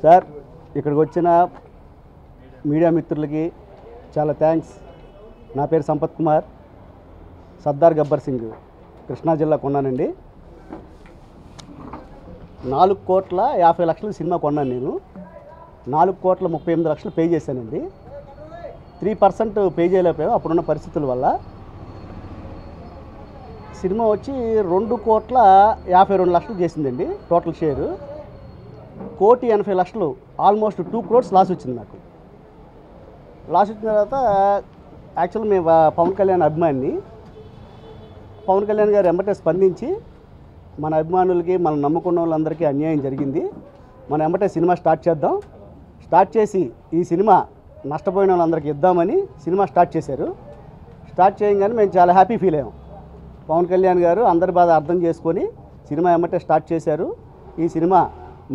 Sir ఇక్కడికి వచ్చిన media మిత్రులకి చాలా థ్యాంక్స్. నా పేరు సంపత్ కుమార్, సర్దార్ గబ్బర్ సింగ్, కృష్ణా జిల్లా కొన్నానండి. 4,50,00,000 సినిమా కొన్నాను నేను. 4,38,00,000 పే చేశానండి. 3% పే చేయలేకపోయాం అప్పుడున్న పరిస్థితుల వల్ల. సినిమా వచ్చి 2,52,00,000 చేసిందండి total share. 1,80,00,000 almost 2 crores loss వచ్చింది నాకు. లాస్ వచ్చిన తర్వాత యాక్చువల్ మేము పవన్ కళ్యాణ్ అభిమాని. పవన్ కళ్యాణ్ గారు వెంబటే స్పందించి మన అభిమానులకి మనం నమ్ముకున్న వాళ్ళందరికీ అన్యాయం జరిగింది, మనం వెంబటే సినిమా స్టార్ట్ చేద్దాం, స్టార్ట్ చేసి ఈ సినిమా నష్టపోయిన వాళ్ళందరికీ ఇద్దామని సినిమా స్టార్ట్ చేశారు. స్టార్ట్ చేయగానే మేము చాలా హ్యాపీ ఫీల్ అయ్యాం. పవన్ కళ్యాణ్ గారు అందరి బాధ అర్థం చేసుకొని సినిమా వెంబటే స్టార్ట్ చేశారు. ఈ సినిమా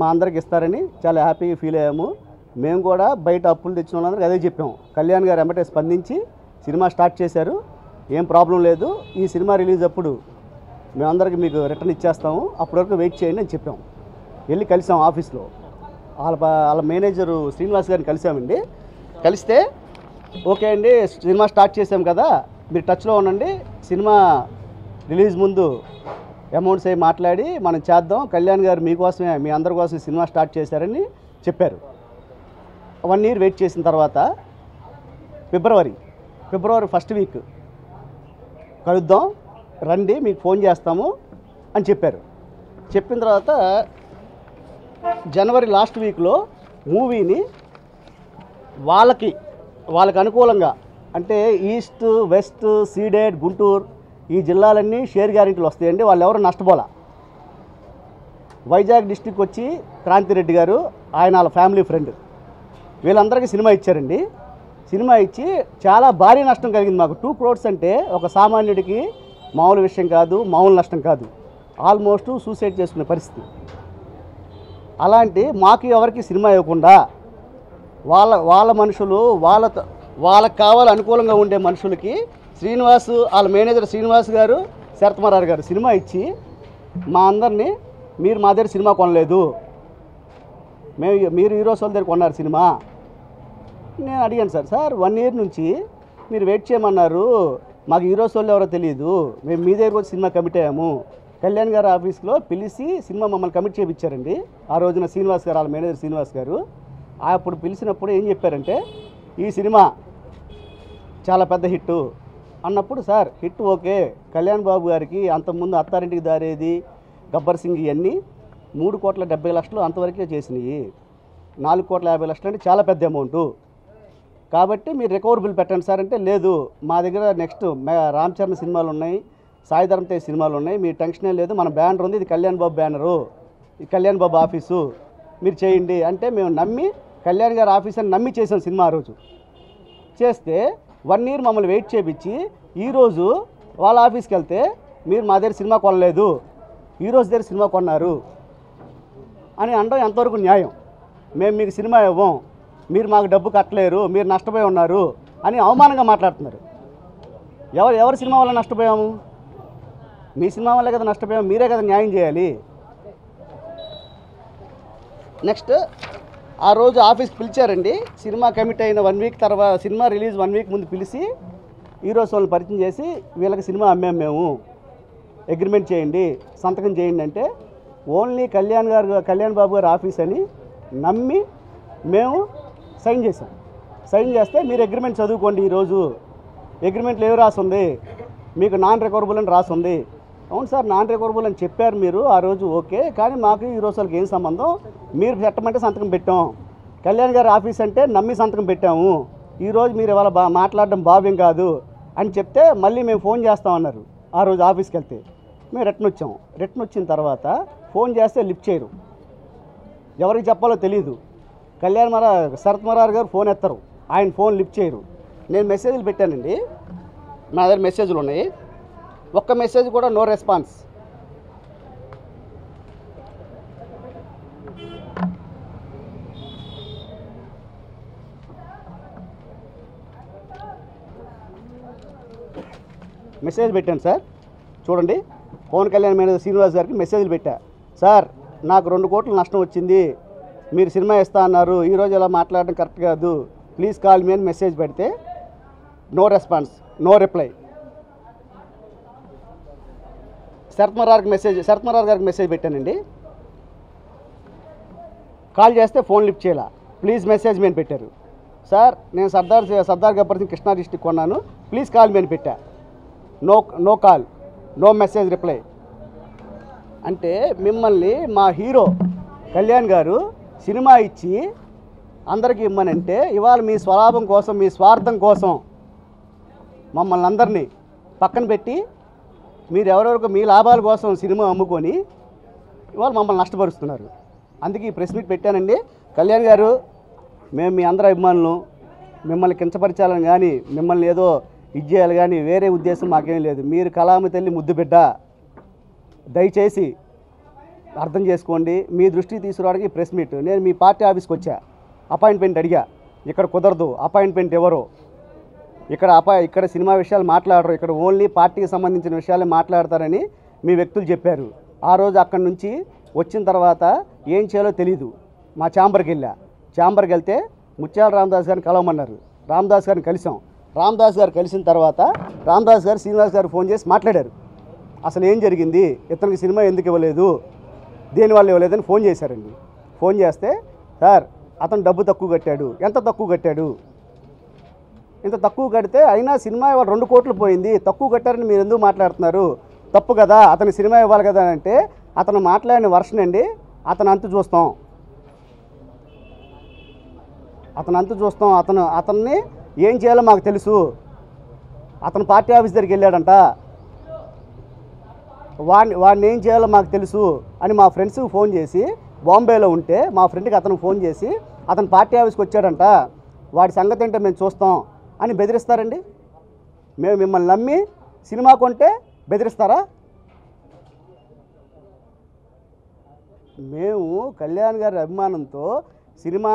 మా అందరికి ఇస్తారని చాలా హ్యాపీగా ఫీల్ అయ్యాము. మేము కూడా బయట అప్పులు తెచ్చిన వాళ్ళందరికీ అదే చెప్పాము. కళ్యాణ్ గారు వెంబటే స్పందించి సినిమా స్టార్ట్ చేశారు. ఏం ప్రాబ్లం లేదు, ఈ సినిమా రిలీజ్ అప్పుడు మేమందరికీ మీకు రిటర్న్ ఇచ్చేస్తాము, అప్పటి వరకు వెయిట్ చేయండి అని చెప్పాము. వెళ్ళి కలిసాం ఆఫీస్లో. వాళ్ళ మేనేజరు శ్రీనివాస్ గారిని కలిసామండి. కలిస్తే ఓకే అండి సినిమా స్టార్ట్ చేసాం కదా, మీరు టచ్లో ఉండండి, సినిమా రిలీజ్ ముందు అమౌంట్స్ అవి మాట్లాడి మనం చేద్దాం, కళ్యాణ్ గారు మీకోసమే మీ అందరి కోసం సినిమా స్టార్ట్ చేశారని చెప్పారు. 1 year వెయిట్ చేసిన తర్వాత ఫిబ్రవరి 1st వీక్ కలుద్దాం రండి మీకు ఫోన్ చేస్తాము అని చెప్పారు. చెప్పిన తర్వాత జనవరి లాస్ట్ వీక్లో మూవీని వాళ్ళకి అనుకూలంగా అంటే ఈస్ట్, వెస్ట్, సీడెడ్, గుంటూరు ఈ జిల్లాలన్నీ షేర్ గ్యారెంటీలు వస్తాయండి. వాళ్ళు ఎవరు నష్టపోలా. వైజాగ్ డిస్టిక్ వచ్చి క్రాంతిరెడ్డి గారు, ఆయన వాళ్ళ ఫ్యామిలీ ఫ్రెండ్, వీళ్ళందరికీ సినిమా ఇచ్చారండి. సినిమా ఇచ్చి చాలా భారీ నష్టం కలిగింది మాకు. 2 crores అంటే ఒక సామాన్యుడికి మామూలు విషయం కాదు, మామూలు నష్టం కాదు. ఆల్మోస్ట్ సూసైడ్ చేసుకునే పరిస్థితి. అలాంటి మాకు ఎవరికి సినిమా ఇవ్వకుండా వాళ్ళ మనుషులు వాళ్ళకి కావాలి అనుకూలంగా ఉండే మనుషులకి శ్రీనివాస్, వాళ్ళ మేనేజర్ శ్రీనివాస్ గారు, శరత్మరారు గారు సినిమా ఇచ్చి మా అందరినీ మీరు మా దగ్గర సినిమా కొనలేదు, మీరు హీరోస్ వాళ్ళ దగ్గర కొన్నారు సినిమా. నేను అడిగాను సార్ 1 year నుంచి మీరు వెయిట్ చేయమన్నారు, మాకు హీరోస్ వాళ్ళు ఎవరో తెలియదు, మేము మీ దగ్గర వచ్చి సినిమా కమిట్ అయ్యాము. కళ్యాణ్ గారు ఆఫీస్లో పిలిచి సినిమా మమ్మల్ని కమిట్ చేయించారండి. ఆ రోజున శ్రీనివాస్ గారు, వాళ్ళ మేనేజర్ శ్రీనివాస్ గారు అప్పుడు పిలిచినప్పుడు ఏం చెప్పారంటే ఈ సినిమా చాలా పెద్ద హిట్టు అన్నప్పుడు, sir hit okay, Kalyan Babu గారికి అంతకుముందు అత్తారింటికి దారేది, గబ్బర్ సింగ్ ఇవన్నీ 3,70,00,000 అంతవరకే చేసినాయి. 4,50,00,000 అంటే చాలా పెద్ద అమౌంటు, కాబట్టి మీరు రికవరబుల్ పెట్టండి సార్ అంటే, లేదు మా దగ్గర నెక్స్ట్ రామ్ చరణ్ సినిమాలు ఉన్నాయి, సాయి ధరమ్ తేజ్ సినిమాలు ఉన్నాయి, మీ టెన్షనే లేదు, మన బ్యానర్ ఉంది, ఇది కళ్యాణ్ బాబు బ్యానరు, ఇది కళ్యాణ్ బాబు ఆఫీసు, మీరు చేయండి అంటే మేము నమ్మి కళ్యాణ్ గారి ఆఫీస్ అని నమ్మి చేసాం సినిమా. ఆ రోజు చేస్తే 1 year మమ్మల్ని వెయిట్ చేయించి ఈరోజు వాళ్ళ ఆఫీస్కి వెళ్తే మీరు మా దగ్గర సినిమా కొనలేదు, హీరోస్ దగ్గర సినిమా కొన్నారు అని అనడం ఎంతవరకు న్యాయం? మేము మీకు సినిమా ఇవ్వం, మీరు మాకు డబ్బు కట్టలేరు, మీరు నష్టపోయి ఉన్నారు అని అవమానంగా మాట్లాడుతున్నారు. ఎవరి సినిమా వల్ల నష్టపోయాము? మీ సినిమా వల్లే కదా నష్టపోయాము, మీరే కదా న్యాయం చేయాలి. నెక్స్ట్ ఆ రోజు ఆఫీస్కి పిలిచారండి. సినిమా కమిట్ అయిన 1 week తర్వాత, సినిమా రిలీజ్ 1 week ముందు పిలిచి హీరోస్ వాళ్ళని పరిచయం చేసి వీళ్ళకి సినిమా అమ్మాము, మేము అగ్రిమెంట్ చేయండి, సంతకం చేయండి అంటే ఓన్లీ కళ్యాణ్ బాబు గారు ఆఫీస్ అని నమ్మి మేము సైన్ చేసాం. సైన్ చేస్తే మీరు అగ్రిమెంట్ చదువుకోండి, ఈరోజు అగ్రిమెంట్లో ఏమి రాస్తుంది, మీకు నాన్ రికవరబుల్ అని రాస్తుంది. అవును సార్ నాన్ రికవరబుల్ అని చెప్పారు మీరు ఆ రోజు, ఓకే, కానీ మాకు హీరోస్ వాళ్ళకి ఏం సంబంధం, మీరు పెట్టమంటే సంతకం పెట్టాం, కళ్యాణ్ గారి ఆఫీస్ అంటే నమ్మి సంతకం పెట్టాము, ఈరోజు మీరు ఇవాళ మాట్లాడడం భావ్యం కాదు అని చెప్తే మళ్ళీ మేము ఫోన్ చేస్తామన్నారు. ఆ రోజు ఆఫీస్కి వెళ్తే మేము రిటర్న్ వచ్చాము. రిటర్న్ వచ్చిన తర్వాత ఫోన్ చేస్తే లిఫ్ట్ చేయరు, ఎవరికి చెప్పాలో తెలియదు. శరత్మరారు గారు ఫోన్ ఎత్తరు, ఆయన ఫోన్ లిఫ్ట్ చేయరు. నేను మెసేజ్లు పెట్టానండి, నా దగ్గర మెసేజ్లు ఉన్నాయి, ఒక్క మెసేజ్ కూడా నో రెస్పాన్స్. మెసేజ్ పెట్టాను సార్, చూడండి, పవన్ కళ్యాణ్ మేనేజర్ శ్రీనివాస్ గారికి మెసేజ్లు పెట్టా. సార్ నాకు 2 కోట్ల నష్టం వచ్చింది, మీరు సినిమా ఇస్తా అన్నారు, ఈరోజు ఇలా మాట్లాడడం కరెక్ట్ కాదు, ప్లీజ్ కాల్ మీ అని మెసేజ్ పెడితే no response, no reply. Sharath Marar గారికి మెసేజ్ పెట్టానండి, కాల్ చేస్తే ఫోన్ లిఫ్ట్ చేయాల, ప్లీజ్ మెసేజ్ మీ అని పెట్టారు. సార్ నేను సర్దార్ గబ్బర్ సింగ్ కృష్ణా డిస్టిక్ కొన్నాను, ప్లీజ్ కాల్ మీ అని పెట్టా, no call, no message reply. అంటే మిమ్మల్ని మా హీరో కళ్యాణ్ గారు సినిమా ఇచ్చి అందరికీ ఇమ్మనంటే ఇవాళ మీ స్వలాభం కోసం, మీ స్వార్థం కోసం మమ్మల్ని అందరినీ పక్కన పెట్టి మీరు ఎవరెవరికి మీ లాభాల కోసం సినిమా అమ్ముకొని ఇవాళ మమ్మల్ని నష్టపరుస్తున్నారు. అందుకే ఈ ప్రెస్ మీట్ పెట్టానండి. కళ్యాణ్ గారు, మేము మీ అందరి అభిమానులు, మిమ్మల్ని కించపరచాలని కానీ మిమ్మల్ని ఏదో ఇది చేయాలి కానీ వేరే ఉద్దేశం మాకేం లేదు. మీరు కళామ తల్లి ముద్దు బిడ్డ, దయచేసి అర్థం చేసుకోండి. మీ దృష్టికి తీసుకురావడానికి ప్రెస్ మీట్. నేను మీ పార్టీ ఆఫీస్కి వచ్చా, అపాయింట్మెంట్ అడిగా, ఇక్కడ కుదరదు, అపాయింట్మెంట్ ఎవరు, ఇక్కడ సినిమా విషయాలు మాట్లాడరు, ఇక్కడ ఓన్లీ పార్టీకి సంబంధించిన విషయాలే మాట్లాడతారని మీ వ్యక్తులు చెప్పారు. ఆ రోజు అక్కడి నుంచి వచ్చిన తర్వాత ఏం చేయాలో తెలీదు. మా ఛాంబర్కి వెళ్తే ముత్యాల రామదాస్ గారిని కలవమన్నారు. రామదాస్ గారిని కలిసాం. రామదాస్ గారు కలిసిన తర్వాత రామదాస్ గారు శ్రీనివాస్ గారు ఫోన్ చేసి మాట్లాడారు. అసలు ఏం జరిగింది, ఇతనికి సినిమా ఎందుకు ఇవ్వలేదు, దేనివల్ల ఇవ్వలేదని ఫోన్ చేశారండి. ఫోన్ చేస్తే, సార్ అతను డబ్బు తక్కువ కట్టాడు. ఎంత తక్కువ కట్టాడు? ఇంత తక్కువ కడితే అయినా సినిమా ఇవాళ 2 కోట్లు పోయింది, తక్కువ కట్టారని మీరు ఎందుకు మాట్లాడుతున్నారు, తప్పు కదా, అతని సినిమా ఇవ్వాలి కదా అంటే అతను మాట్లాడిన వర్షన్ అండి, అతను అంతు చూస్తాం, అతన్ని ఏం చేయాలో మాకు తెలుసు, అతను పార్టీ ఆఫీస్ దగ్గరికి వెళ్ళాడంట, వాడిని ఏం చేయాలో మాకు తెలుసు అని మా ఫ్రెండ్స్కి ఫోన్ చేసి, బాంబేలో ఉంటే మా ఫ్రెండ్కి అతను ఫోన్ చేసి అతను పార్టీ ఆఫీస్కి వచ్చాడంట, వాడి సంగతి ఏంటో మేము చూస్తాం అని బెదిరిస్తారండి. మేము మిమ్మల్ని నమ్మి సినిమా కొంటే బెదిరిస్తారా? మేము కళ్యాణ్ గారి అభిమానంతో సినిమా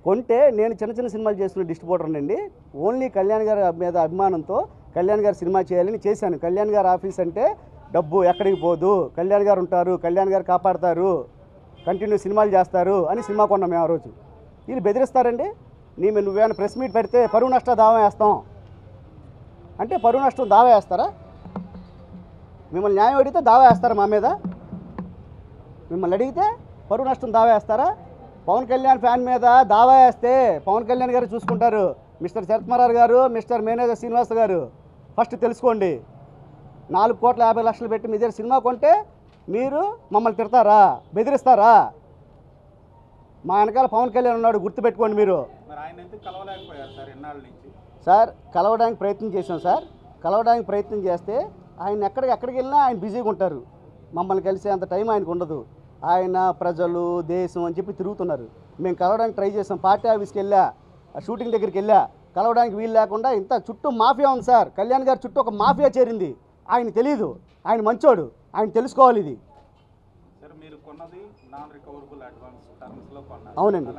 కొంటే, నేను చిన్న సినిమాలు చేస్తున్న డిస్ట్రిబ్యూటర్ అండి, ఓన్లీ కళ్యాణ్ గారి మీద అభిమానంతో కళ్యాణ్ గారు సినిమా చేయాలని చేశాను. కళ్యాణ్ గారి ఆఫీస్ అంటే డబ్బు ఎక్కడికి పోదు, కళ్యాణ్ గారు ఉంటారు, కళ్యాణ్ గారు కాపాడతారు, కంటిన్యూ సినిమాలు చేస్తారు అని సినిమా కొన్నాం మేము ఆ రోజు. వీళ్ళు బెదిరిస్తారండి. నువ్వేమైనా ప్రెస్ మీట్ పెడితే పరువు నష్టం దావా వేస్తాం అంటే పరువు నష్టం దావా వేస్తారా? మిమ్మల్ని న్యాయం అడిగితే దావా వేస్తారా మా మీద? మిమ్మల్ని అడిగితే పరువు నష్టం దావా వేస్తారా? పవన్ కళ్యాణ్ ఫ్యాన్ మీద దావా వేస్తే పవన్ కళ్యాణ్ గారు చూసుకుంటారు. మిస్టర్ శరత్ మరార్ గారు, మిస్టర్ మేనేజర్ శ్రీనివాస్ గారు, ఫస్ట్ తెలుసుకోండి. 4,50,00,000 పెట్టి మీ దగ్గర సినిమా కొంటే మీరు మమ్మల్ని తిడతారా, బెదిరిస్తారా? మా వెనకాల పవన్ కళ్యాణ్ ఉన్నాడు, గుర్తుపెట్టుకోండి మీరు. సార్ కలవడానికి ప్రయత్నం చేశాం సార్. కలవడానికి ప్రయత్నం చేస్తే ఆయన ఎక్కడికి వెళ్ళినా ఆయన బిజీగా ఉంటారు. మమ్మల్ని కలిసే అంత టైం ఆయనకు ఉండదు. ఆయన ప్రజలు, దేశం అని చెప్పి తిరుగుతున్నారు. మేము కలవడానికి ట్రై చేసాం. పార్టీ ఆఫీస్కి వెళ్ళా, షూటింగ్ దగ్గరికి వెళ్ళా, కలవడానికి వీలు లేకుండా ఇంత చుట్టూ మాఫియా ఉంది సార్. కళ్యాణ్ గారి చుట్టూ ఒక మాఫియా చేరింది. ఆయన తెలియదు, ఆయన మంచోడు, ఆయన తెలుసుకోవాలి ఇది. అవునండి.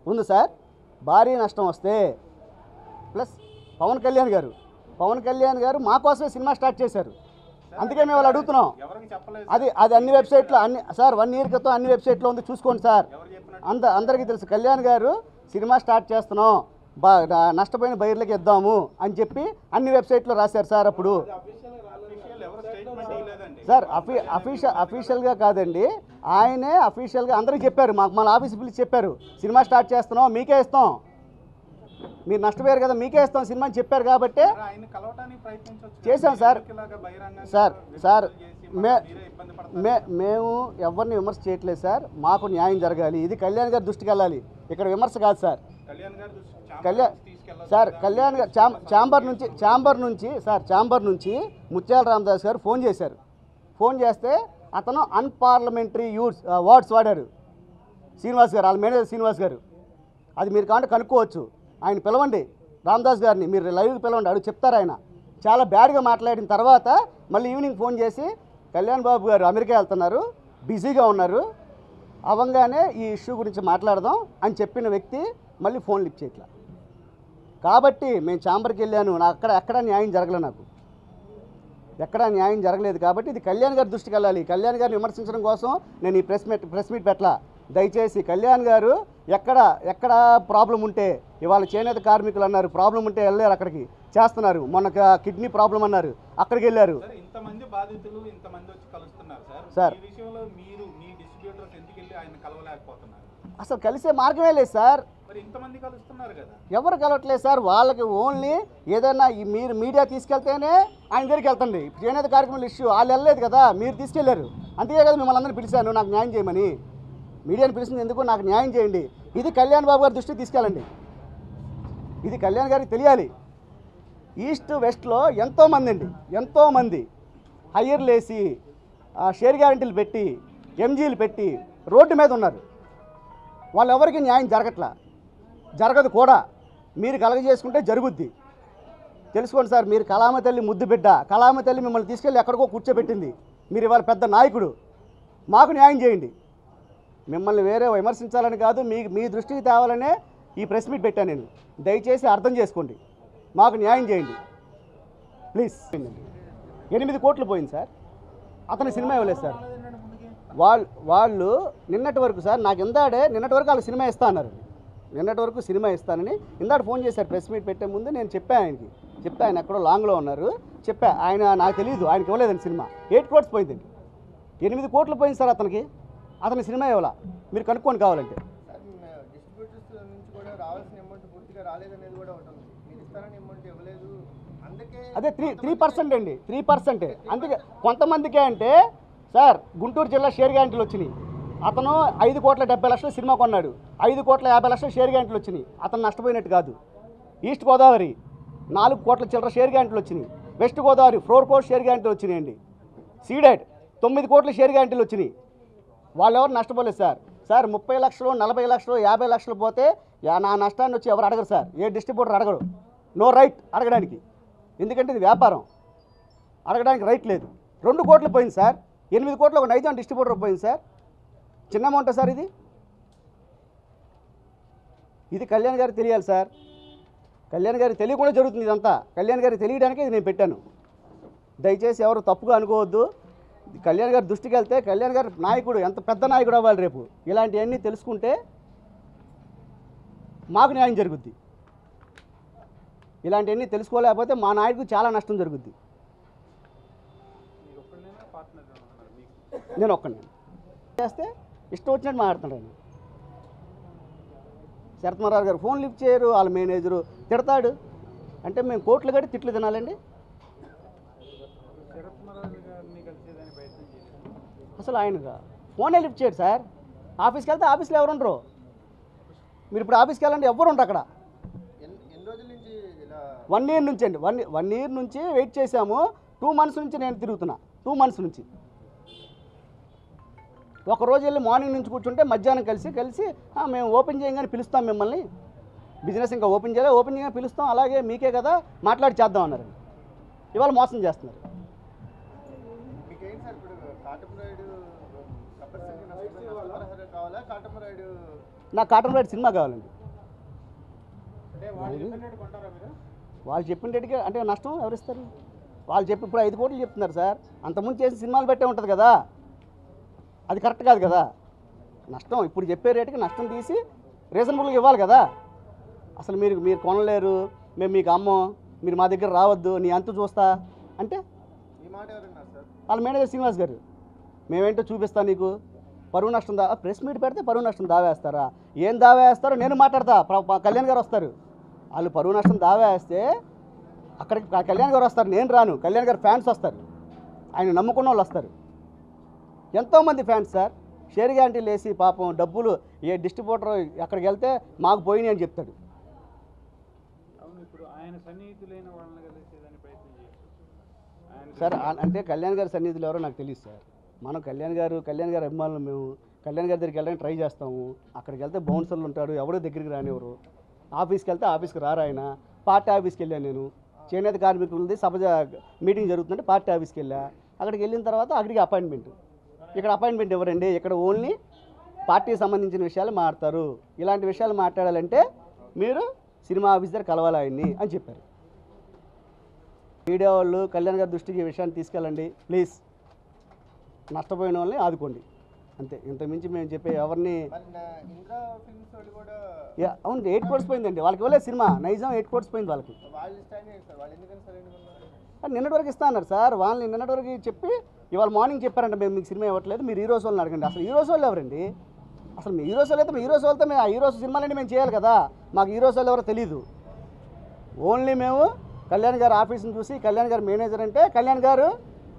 ఉంది సార్. భారీ నష్టం వస్తే ప్లస్ పవన్ కళ్యాణ్ గారు మా కోసమే సినిమా స్టార్ట్ చేశారు. అందుకే మేము వాళ్ళు అడుగుతున్నాం. అది అన్ని వెబ్సైట్లో సార్ 1 ఇయర్ క్రితం అన్ని వెబ్సైట్లో ఉంది, చూసుకోండి సార్. అందరికీ తెలుసు. కళ్యాణ్ గారు సినిమా స్టార్ట్ చేస్తున్నాం, నష్టపోయిన బయర్లకి ఇద్దాము అని చెప్పి అన్ని వెబ్సైట్లో రాశారు సార్. అప్పుడు సార్ అఫీషియల్గా కాదండి, ఆయనే అఫీషియల్గా అందరికీ చెప్పారు. మన ఆఫీస్ పిలిచి చెప్పారు, సినిమా స్టార్ట్ చేస్తున్నాం, మీకే ఇస్తాం, మీరు నష్టపోయారు కదా, మీకే ఇస్తాం సినిమా అని చెప్పారు. కాబట్టి చేశాం సార్. మేము ఎవరిని విమర్శ చేయట్లేదు సార్. మాకు న్యాయం జరగాలి, ఇది కళ్యాణ్ గారి దృష్టికి వెళ్ళాలి. ఇక్కడ విమర్శ కాదు సార్. కళ్యాణ్ గారు ఛాంబర్ నుంచి ముత్యాల రామదాస్ గారు ఫోన్ చేశారు. ఫోన్ చేస్తే అతను అన్పార్లమెంటరీ వర్డ్స్ వాడారు శ్రీనివాస్ గారు, వాళ్ళ మేనేజర్ శ్రీనివాస్ గారు. అది మీరు కాంటే కనుక్కోవచ్చు. ఆయన పిలవండి, రామదాస్ గారిని మీరు లైవ్కి పిలవండి, అడుగు చెప్తారు. ఆయన చాలా బ్యాడ్గా మాట్లాడిన తర్వాత మళ్ళీ ఈవినింగ్ ఫోన్ చేసి కళ్యాణ్ బాబు గారు అమెరికా వెళ్తున్నారు, బిజీగా ఉన్నారు, అవంగానే ఈ ఇష్యూ గురించి మాట్లాడదాం అని చెప్పిన వ్యక్తి మళ్ళీ ఫోన్ లిఫ్ట్ చేయట్లా. కాబట్టి మేము ఛాంబర్కి వెళ్ళాను, ఎక్కడ న్యాయం జరగలే నాకు. ఎక్కడా న్యాయం జరగలేదు కాబట్టి ఇది కళ్యాణ్ గారి దృష్టికి వెళ్ళాలి. కళ్యాణ్ గారిని విమర్శించడం కోసం నేను ఈ ప్రెస్ మీట్ పెట్టలా. దయచేసి కళ్యాణ్ గారు ఎక్కడ ప్రాబ్లం ఉంటే, ఇవాళ చేనేత కార్మికులు అన్నారు ప్రాబ్లం ఉంటే వెళ్ళారు, అక్కడికి చేస్తున్నారు. మొన్న కిడ్నీ ప్రాబ్లం అన్నారు, అక్కడికి వెళ్ళారు. ఇంతమంది బాధితులు ఇంతమంది వచ్చి కలుస్తున్నారు సార్. ఈ విషయంలో మీరు మీ డిస్ట్రిబ్యూటర్స్ ఎందుకు వెళ్ళి ఆయన కలవలేకపోతున్నారు? అసలు కలిసే మార్గమే లేదు సార్. మరి ఇంతమంది కలుస్తున్నారు కదా, ఎవరు కలవట్లేదు సార్. వాళ్ళకి ఓన్లీ ఏదైనా మీరు మీడియా తీసుకెళ్తేనే ఆయన దగ్గరికి వెళ్తండి. చేనేత కార్యక్రమాల ఇష్యూ వాళ్ళు వెళ్ళలేదు కదా, మీరు తీసుకెళ్లారు. అంతే కదా మిమ్మల్ని అందరినీ పిలిచాను నాకు న్యాయం చేయమని. మీడియాని పిలిచింది ఎందుకు, నాకు న్యాయం చేయండి. ఇది కళ్యాణ్ బాబు గారి దృష్టికి తీసుకెళ్ళండి. ఇది కళ్యాణ్ గారికి తెలియాలి. ఈస్ట్ వెస్ట్లో ఎంతోమంది హయ్యర్లు వేసి షేర్ గ్యారెంటీలు పెట్టి ఎంజీలు పెట్టి రోడ్డు మీద ఉన్నారు. వాళ్ళెవరికి న్యాయం జరగదు కూడా. మీరు కలగజేసుకుంటే జరుగుద్ది. తెలుసుకోండి సార్. మీరు కళామ తల్లి ముద్దు బిడ్డ. కళామ తల్లి మిమ్మల్ని తీసుకెళ్ళి ఎక్కడికో కూర్చోబెట్టింది. మీరు ఇవాళ పెద్ద నాయకుడు. మాకు న్యాయం చేయండి. మిమ్మల్ని వేరే విమర్శించాలని కాదు, మీ దృష్టికి తేవాలనే ఈ ప్రెస్ మీట్ పెట్టాను నేను. దయచేసి అర్థం చేసుకోండి, మాకు న్యాయం చేయండి ప్లీజ్. 8 కోట్లు పోయింది సార్. అతని సినిమా ఇవ్వలేదు సార్. వాళ్ళు నిన్నటి వరకు సార్ నాకు నిన్నటి వరకు వాళ్ళు సినిమా ఇస్తా అన్నారు. నిన్నటి వరకు సినిమా ఇస్తానని ఇందాక ఫోన్ చేశారు. ప్రెస్ మీట్ పెట్టే ముందు నేను చెప్పా ఆయనకి. చెప్తే ఆయన ఎక్కడో లాంగ్లో ఉన్నారు. చెప్పా ఆయన నాకు తెలియదు, ఆయనకి ఇవ్వలేదండి సినిమా. 8 కోట్స్ పోయిందండి. 8 కోట్లు పోయింది సార్ అతని సినిమా ఇవ్వాల. మీరు కనుక్కొని కావాలంటే. డిస్ట్రిబ్యూటర్స్ నుంచి కూడా రావాల్సిన అమౌంట్ పూర్తిగా రాలేదనేది కూడా ఉంటుంది. మీరు ఇస్తారని అమౌంట్ ఇవ్వలేదు. అందుకే అదే 3% అండి. 3%. అందుకే కొంతమందికే అంటే సార్ గుంటూరు జిల్లా షేర్ గ్యారెంటీలు వచ్చినాయి. అతను 5,70,00,000 సినిమా కొన్నాడు. 5,50,00,000 షేర్ గ్యారెంటీలు వచ్చినాయి. అతను నష్టపోయినట్టు కాదు. ఈస్ట్ గోదావరి 4 కోట్ల చిల్లర షేర్ గ్యారెంటీలు వచ్చినాయి. వెస్ట్ గోదావరి 4 కోట్ల షేర్ గ్యారెంటీలు వచ్చినాయండి. సీడెడ్ 9 కోట్ల షేర్ గ్యారెంటీలు వచ్చినాయి. వాళ్ళెవరు నష్టపోలేదు సార్. 30 లక్షలు 40 లక్షలు 50 లక్షలు పోతే నా నష్టాన్ని వచ్చి ఎవరు అడగరు సార్. ఏ డిస్ట్రిబ్యూటర్ అడగరు. నో రైట్ అడగడానికి. ఎందుకంటే ఇది వ్యాపారం. అడగడానికి రైట్ లేదు. 2 కోట్లు పోయింది సార్. 8 కోట్లు ఒక నైజాం డిస్ట్రిబ్యూటర్ పోయింది సార్. చిన్న అమౌంట్ సార్ ఇది కళ్యాణ్ గారికి తెలియాలి సార్. కళ్యాణ్ గారికి తెలియకుండా జరుగుతుంది ఇదంతా. కళ్యాణ్ గారికి తెలియడానికి ఇది నేను పెట్టాను. దయచేసి ఎవరు తప్పుగా అనుకోవద్దు. కళ్యాణ్ గారి దృష్టికి వెళ్తే కళ్యాణ్ గారి నాయకుడు ఎంత పెద్ద నాయకుడు అవ్వాలి రేపు. ఇలాంటివన్నీ తెలుసుకుంటే మాకు న్యాయం జరుగుద్ది. ఇలాంటివన్నీ తెలుసుకోలేకపోతే మా నాయకుడికి చాలా నష్టం జరుగుద్ది. నేను ఒక్కడిని చేస్తే ఇష్టం వచ్చినట్టు మాట్లాడుతున్నాడు ఆయన. శరత్మరావు గారు ఫోన్ లిఫ్ట్ చేయరు. వాళ్ళ మేనేజరు తిడతాడు. అంటే మేము కోట్లు కట్టి తిట్లు తినాలండి. అసలు ఆయన ఫోనే లిఫ్ట్ చేయడు సార్. ఆఫీస్కి వెళ్తే ఆఫీస్లో ఎవరు ఉండరు. మీరు ఇప్పుడు ఆఫీస్కి వెళ్ళండి, ఎవరు ఉండరు అక్కడ. 1 ఇయర్ నుంచి అండి. 1 ఇయర్ నుంచి వెయిట్ చేశాము. 2 మంత్స్ నుంచి నేను తిరుగుతున్నా. 2 మంత్స్ నుంచి ఒకరోజు వెళ్ళి మార్నింగ్ నుంచి కూర్చుంటే మధ్యాహ్నం కలిసి మేము ఓపెన్ చేయగానే పిలుస్తాం మిమ్మల్ని. బిజినెస్ ఇంకా ఓపెన్ చేయగానే పిలుస్తాం. అలాగే మీకే కదా మాట్లాడి చేద్దాం అన్నారు. ఇవాళ మోసం చేస్తున్నారు. నాకు కాటన్ రైడ్ సినిమా కావాలండి. వాళ్ళు చెప్పిన రేటుకే అంటే నష్టం ఎవరిస్తారు? వాళ్ళు చెప్పి ఇప్పుడు 5 కోట్లు చెప్తున్నారు సార్. అంతకుముందు చేసి సినిమాలు పెట్టే ఉంటుంది కదా, అది కరెక్ట్ కాదు కదా. నష్టం ఇప్పుడు చెప్పే రేటుకి నష్టం తీసి రీజనబుల్గా ఇవ్వాలి కదా. అసలు మీరు కొనలేరు, మేము మీకు అమ్మం, మీరు మా దగ్గర రావద్దు, నీ అంతు చూస్తా అంటే వాళ్ళ మేనేజర్ శ్రీనివాస్ గారు మేమేంటో చూపిస్తా నీకు. పరువు నష్టం ప్రెస్ మీట్ పెడితే పరువు నష్టం దావేస్తారా? ఏం దావేస్తారో నేను మాట్లాడతా. కళ్యాణ్ గారు వస్తారు. వాళ్ళు పరువు నష్టం దావేస్తే అక్కడికి కళ్యాణ్ గారు వస్తారు, నేను రాను. కళ్యాణ్ గారు ఫ్యాన్స్ వస్తారు, ఆయన నమ్ముకున్న వాళ్ళు వస్తారు. ఎంతోమంది ఫ్యాన్స్ సార్. షేర్ గ్యారెంటీలు వేసి పాపం డబ్బులు ఏ డిస్ట్రిబ్యూటర్ అక్కడికి వెళ్తే మాకు పోయినాయి అని చెప్తాడు. సార్ అంటే కళ్యాణ్ గారి సన్నిధులు ఎవరో నాకు తెలియదు సార్. మనం కళ్యాణ్ గారి అభిమానులు. మేము కళ్యాణ్ గారి దగ్గరికి వెళ్ళడానికి ట్రై చేస్తాము. అక్కడికి వెళ్తే బౌన్సర్లు ఉంటాడు, ఎవరో దగ్గరికి రానివ్వరు. ఆఫీస్కి వెళ్తే ఆఫీస్కి రారు ఆయన. పార్టీ ఆఫీస్కి వెళ్ళాను నేను. చేనేత కార్మికులది సభ మీటింగ్ జరుగుతుందంటే పార్టీ ఆఫీస్కి వెళ్ళా. అక్కడికి వెళ్ళిన తర్వాత అక్కడికి అపాయింట్మెంట్. ఇక్కడ అపాయింట్మెంట్ ఇవ్వరండి. ఇక్కడ ఓన్లీ పార్టీకి సంబంధించిన విషయాలు మాట్లాడతారు. ఇలాంటి విషయాలు మాట్లాడాలంటే మీరు సినిమా ఆఫీస్ దగ్గర కలవాలి ఆయన్ని అని చెప్పారు. మీడియా వాళ్ళు కళ్యాణ్ గారి దృష్టికి ఈ విషయాన్ని తీసుకెళ్ళండి ప్లీజ్. నష్టపోయిన వాళ్ళని ఆదుకోండి అంతే, ఇంతకుమించి మేము చెప్పే ఎవరిని. మరి ఇంద్రా ఫిల్మ్స్ వాళ్ళు కూడా అవును 8 crores పోయిందండి వాళ్ళకి, ఇవ్వలేదు సినిమా నైజాం 8 crores పోయింది వాళ్ళకి. వాళ్ళు స్టాండ్ చేయండి సార్, వాళ్ళు ఎందుకని సరైన నిన్నటి వరకు ఇస్తా అన్నారు సార్, వాళ్ళని నిన్నటి వరకు చెప్పి ఇవాళ మార్నింగ్ చెప్పారంట మేము మీకు సినిమా ఇవ్వట్లేదు, మీరు హీరోస్ వాళ్ళని అడగండి. అసలు హీరోస్ వాళ్ళు ఎవరండి? అసలు మీ హీరోస్ వాళ్ళు అయితే మీ హీరోస్ వాళ్ళతో మేము ఆ హీరోస్ సినిమాలన్నీ మేము చేయాలి కదా, మాకు హీరోస్ వాళ్ళు ఎవరో తెలీదు. ఓన్లీ మేము కళ్యాణ్ గారి ఆఫీస్ని చూసి కళ్యాణ్ గారు మేనేజర్ అంటే కళ్యాణ్ గారు,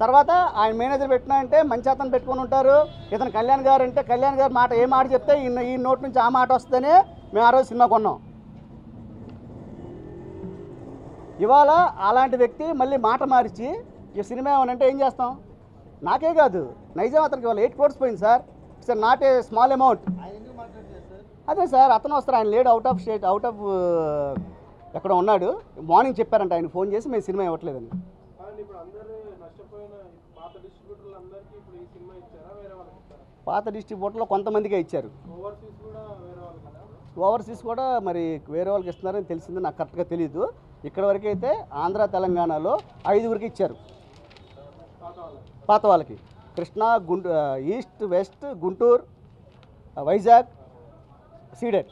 తర్వాత ఆయన మేనేజర్ పెట్టినా అంటే మంచి అతను పెట్టుకొని ఉంటారు, ఇతను కళ్యాణ్ గారు అంటే కళ్యాణ్ గారు మాట ఏ మాట చెప్తే ఈ నోట్ నుంచి ఆ మాట వస్తేనే మేము ఆ రోజు సినిమా కొన్నాం. ఇవాళ అలాంటి వ్యక్తి మళ్ళీ మాట మార్చి ఈ సినిమా ఏమనంటే ఏం చేస్తాం? నాకే కాదు నైజాం అతనికి ఇవాళ 8 crores పోయింది sir. It's not a small amount. ఆయన ఎందుకు మాట్లాడలేదు సార్? అదే సార్ అతను వస్తారు, ఆయన లేడు, out of state, out of ఎక్కడ ఉన్నాడు. మార్నింగ్ చెప్పారంట ఆయన ఫోన్ చేసి మేము సినిమా ఇవ్వట్లేదని. పాత డిస్ట్రిబ్యూటర్లో కొంతమందికే ఇచ్చారు, ఓవర్సీస్ కూడా మరి వేరే వాళ్ళకి ఇస్తున్నారని తెలిసింది, నాకు కరెక్ట్గా తెలియదు. ఇక్కడ వరకు అయితే ఆంధ్ర తెలంగాణలో 5గురికి ఇచ్చారు పాత వాళ్ళకి, కృష్ణా, ఈస్ట్, వెస్ట్, గుంటూరు, వైజాగ్, సీడెడ్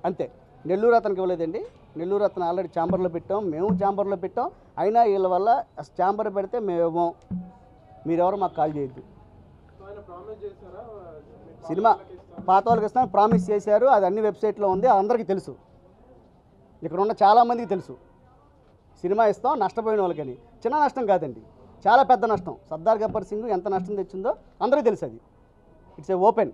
అంతే. నెల్లూరు అతనికి ఇవ్వలేదండి. నెల్లూరు అతను ఆల్రెడీ ఛాంబర్లో పెట్టాం, మేము ఛాంబర్లో పెట్టాం, అయినా వీళ్ళ వల్ల ఛాంబర్ పెడితే మేము ఇవ్వం, మీరెవరు మాకు కాల్ చేయొద్దు. సినిమా పాత వాళ్ళకి ఇస్తాను ప్రామిస్ చేశారు, అది అన్ని వెబ్సైట్లో ఉంది, అందరికీ తెలుసు, ఇక్కడ ఉన్న చాలామందికి తెలుసు. సినిమా ఇస్తాం నష్టపోయిన వాళ్ళకని, చిన్న నష్టం కాదండి, చాలా పెద్ద నష్టం. సర్దార్ గబ్బర్ సింగ్ ఎంత నష్టం తెచ్చిందో అందరికీ తెలుసు, అది ఇట్స్ ఏ ఓపెన్.